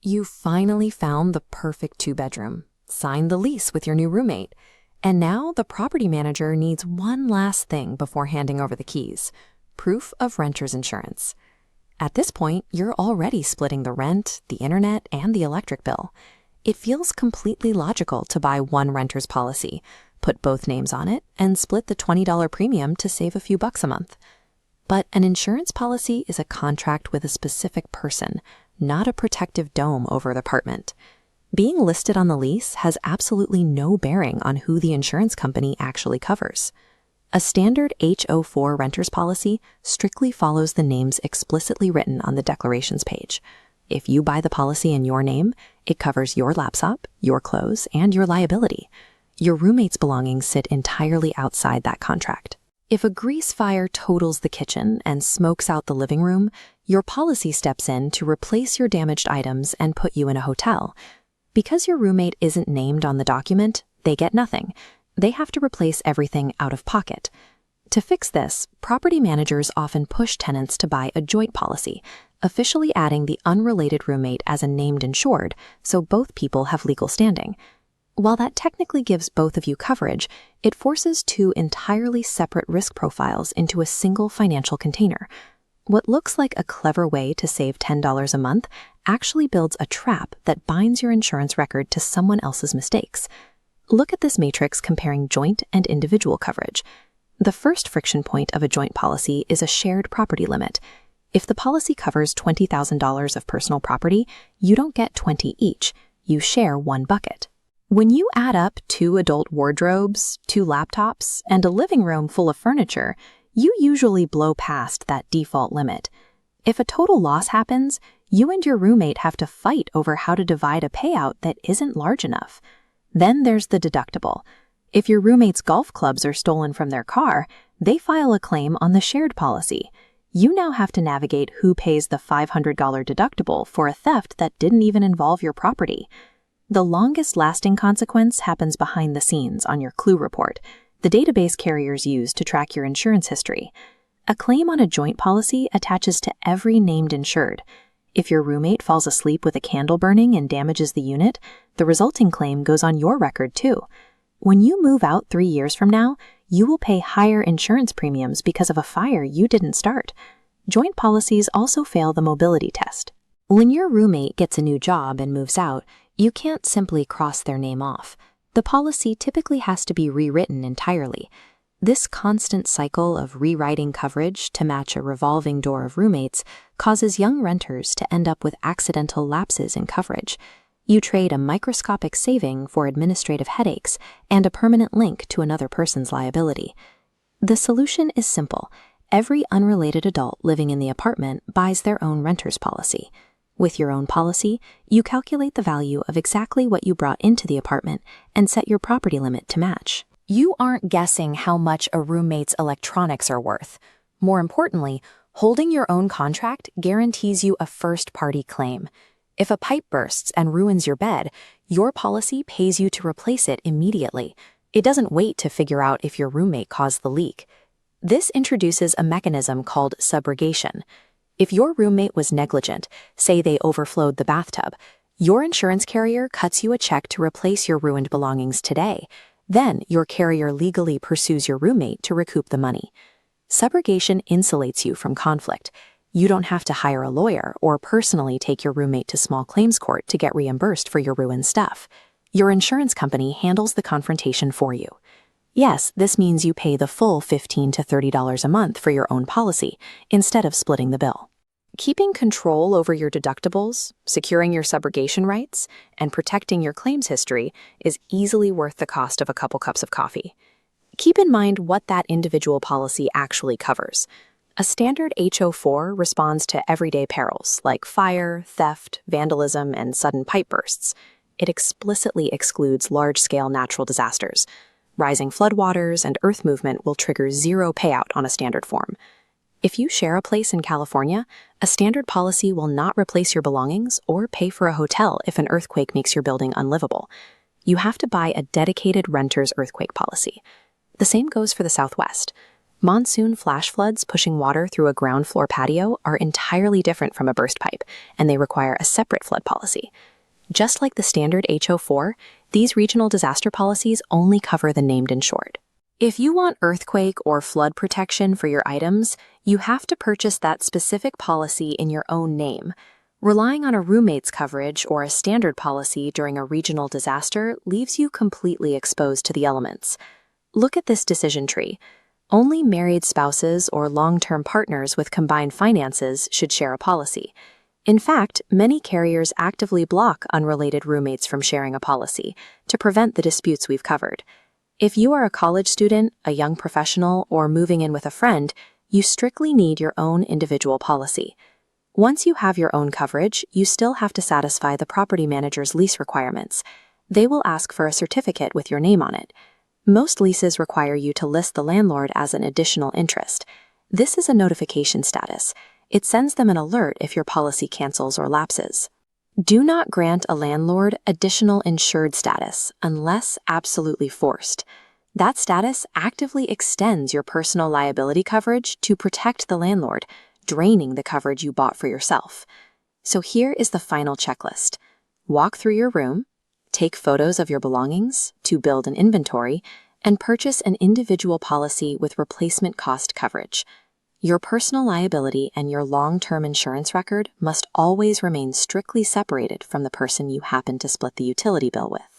You finally found the perfect two-bedroom, signed the lease with your new roommate, and now the property manager needs one last thing before handing over the keys: proof of renter's insurance. At this point, you're already splitting the rent, the internet, and the electric bill. It feels completely logical to buy one renter's policy, put both names on it, and split the $20 premium to save a few bucks a month. But an insurance policy is a contract with a specific person, not a protective dome over the apartment. Being listed on the lease has absolutely no bearing on who the insurance company actually covers. A standard HO4 renter's policy strictly follows the names explicitly written on the declarations page. If you buy the policy in your name, it covers your laptop, your clothes, and your liability. Your roommate's belongings sit entirely outside that contract. If a grease fire totals the kitchen and smokes out the living room, your policy steps in to replace your damaged items and put you in a hotel. Because your roommate isn't named on the document, they get nothing. They have to replace everything out of pocket. To fix this, property managers often push tenants to buy a joint policy, officially adding the unrelated roommate as a named insured, so both people have legal standing. While that technically gives both of you coverage, it forces two entirely separate risk profiles into a single financial container. What looks like a clever way to save $10 a month actually builds a trap that binds your insurance record to someone else's mistakes. Look at this matrix comparing joint and individual coverage. The first friction point of a joint policy is a shared property limit. If the policy covers $20,000 of personal property, you don't get 20 each. You share one bucket. When you add up 2 adult wardrobes, 2 laptops, and a living room full of furniture, you usually blow past that default limit. If a total loss happens, you and your roommate have to fight over how to divide a payout that isn't large enough. Then there's the deductible. If your roommate's golf clubs are stolen from their car, they file a claim on the shared policy. You now have to navigate who pays the $500 deductible for a theft that didn't even involve your property. The longest-lasting consequence happens behind the scenes on your Clue report, the database carriers use to track your insurance history. A claim on a joint policy attaches to every named insured. If your roommate falls asleep with a candle burning and damages the unit, the resulting claim goes on your record too. When you move out 3 years from now, you will pay higher insurance premiums because of a fire you didn't start. Joint policies also fail the mobility test. When your roommate gets a new job and moves out, you can't simply cross their name off. The policy typically has to be rewritten entirely. This constant cycle of rewriting coverage to match a revolving door of roommates causes young renters to end up with accidental lapses in coverage. You trade a microscopic saving for administrative headaches and a permanent link to another person's liability. The solution is simple. Every unrelated adult living in the apartment buys their own renter's policy. With your own policy, you calculate the value of exactly what you brought into the apartment and set your property limit to match. You aren't guessing how much a roommate's electronics are worth. More importantly, holding your own contract guarantees you a first-party claim. If a pipe bursts and ruins your bed, your policy pays you to replace it immediately. It doesn't wait to figure out if your roommate caused the leak. This introduces a mechanism called subrogation. If your roommate was negligent, say they overflowed the bathtub, your insurance carrier cuts you a check to replace your ruined belongings today. Then your carrier legally pursues your roommate to recoup the money. Subrogation insulates you from conflict. You don't have to hire a lawyer or personally take your roommate to small claims court to get reimbursed for your ruined stuff. Your insurance company handles the confrontation for you. Yes, this means you pay the full $15 to $30 a month for your own policy, instead of splitting the bill. Keeping control over your deductibles, securing your subrogation rights, and protecting your claims history is easily worth the cost of a couple cups of coffee. Keep in mind what that individual policy actually covers. A standard HO4 responds to everyday perils like fire, theft, vandalism, and sudden pipe bursts. It explicitly excludes large-scale natural disasters. Rising floodwaters and earth movement will trigger zero payout on a standard form. If you share a place in California, a standard policy will not replace your belongings or pay for a hotel if an earthquake makes your building unlivable. You have to buy a dedicated renter's earthquake policy. The same goes for the Southwest. Monsoon flash floods pushing water through a ground floor patio are entirely different from a burst pipe, and they require a separate flood policy. Just like the standard HO4, these regional disaster policies only cover the named insured. If you want earthquake or flood protection for your items, you have to purchase that specific policy in your own name. Relying on a roommate's coverage or a standard policy during a regional disaster leaves you completely exposed to the elements. Look at this decision tree. Only married spouses or long-term partners with combined finances should share a policy. In fact, many carriers actively block unrelated roommates from sharing a policy to prevent the disputes we've covered. If you are a college student, a young professional, or moving in with a friend, you strictly need your own individual policy. Once you have your own coverage, you still have to satisfy the property manager's lease requirements. They will ask for a certificate with your name on it. Most leases require you to list the landlord as an additional interest. This is a notification status. It sends them an alert if your policy cancels or lapses. Do not grant a landlord additional insured status unless absolutely forced. That status actively extends your personal liability coverage to protect the landlord, draining the coverage you bought for yourself. So here is the final checklist. Walk through your room, take photos of your belongings to build an inventory, and purchase an individual policy with replacement cost coverage. Your personal liability and your long-term insurance record must always remain strictly separated from the person you happen to split the utility bill with.